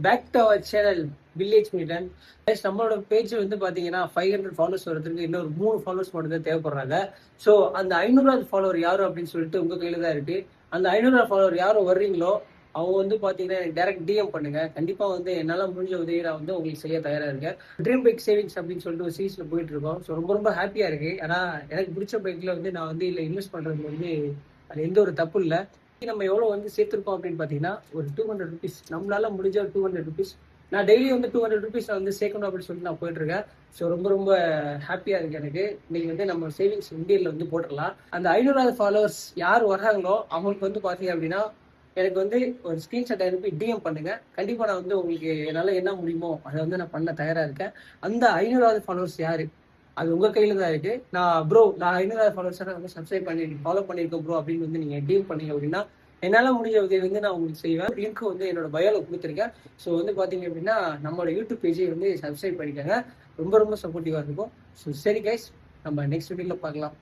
Back to our channel village மீடன். நம்மளோட page வந்து பாத்தீங்கன்னா 500 ஃபாலோவர்ஸ் வரதுக்கு இன்னொரு 3 ஃபாலோவர்ஸ் மட்டும் தான் தேவைப்படுறாங்க. ஸோ அந்த 500வது ஃபாலோவர் யாரு அப்படின்னு சொல்லிட்டு உங்க கையில தான் இருக்கு. அந்த 500வது ஃபாலோவர் யாரும் வர்றீங்களோ அவங்க வந்து பாத்தீங்கன்னா எனக்கு டைரக்ட் டிஎம் பண்ணுங்க. கண்டிப்பா வந்து என்னால முடிஞ்ச உதவி நான் வந்து உங்களுக்கு செய்ய தயாரா இருக்கேன். ட்ரீம் பைக் சேவிங்ஸ் அப்படின்னு சொல்லிட்டு ஒரு சீரீஸ்ல போயிட்டு இருக்கோம். ஸோ ரொம்ப ரொம்ப ஹாப்பியா இருக்கு. ஏன்னா எனக்கு பிடிச்ச பைக்ல வந்து நான் வந்து இதுல இன்வெஸ்ட் பண்றது வந்து அது எந்த ஒரு தப்பு இல்லை. நம்ம எவ்வளவு வந்து சேர்த்திருக்கோம் அப்படின்னு பாத்தீங்கன்னா ஒரு 200 ருபீஸ் நம்மளால முடிஞ்ச 200 ருபீஸ். நான் டெய்லி வந்து 200 ருபீஸ் வந்து சேர்க்கணும் அப்படின்னு சொல்லிட்டு நான் போயிட்டு இருக்கேன். ஸோ ரொம்ப ரொம்ப ஹாப்பியா இருக்கு எனக்கு. நீங்க வந்து நம்ம சேவிங்ஸ் இந்தியன்ல வந்து போட்டுடலாம். அந்த 500வது ஃபாலோவர்ஸ் யார் வர்றாங்களோ அவங்களுக்கு வந்து பாத்தீங்க அப்படின்னா எனக்கு வந்து ஒரு ஸ்கிரீன்ஷாட் அனுப்பி டிஎம் பண்ணுங்க. கண்டிப்பா நான் வந்து உங்களுக்கு என்னால என்ன முடியுமோ அதை வந்து நான் பண்ண தயாரா இருக்கேன். அந்த 500வது ஃபாலோவர்ஸ் யாரு அது உங்க கையில தான் இருக்கு. நான் 500 ஃபாலோவர்ஸ் வந்து சப்ஸ்கிரைப் பண்ணி ஃபாலோ பண்ணிருக்கேன் ப்ரோ அப்படின்னு வந்து நீங்க டிஎம் பண்ணீங்க அப்படின்னா என்னால முடிஞ்ச உதவி வந்து நான் உங்களுக்கு செய்வேன். லிங்க் வந்து என்னோட பயோல கொடுத்துருக்கேன். ஸோ வந்து பாத்தீங்க அப்படின்னா நம்மளோட யூடியூப் பேஜை வந்து சப்ஸ்கிரைப் பண்ணிக்கோங்க. ரொம்ப ரொம்ப சப்போர்ட்டிவா இருக்கும். ஸோ சரி கைஸ், நம்ம நெக்ஸ்ட் வீடியோல பார்க்கலாம்.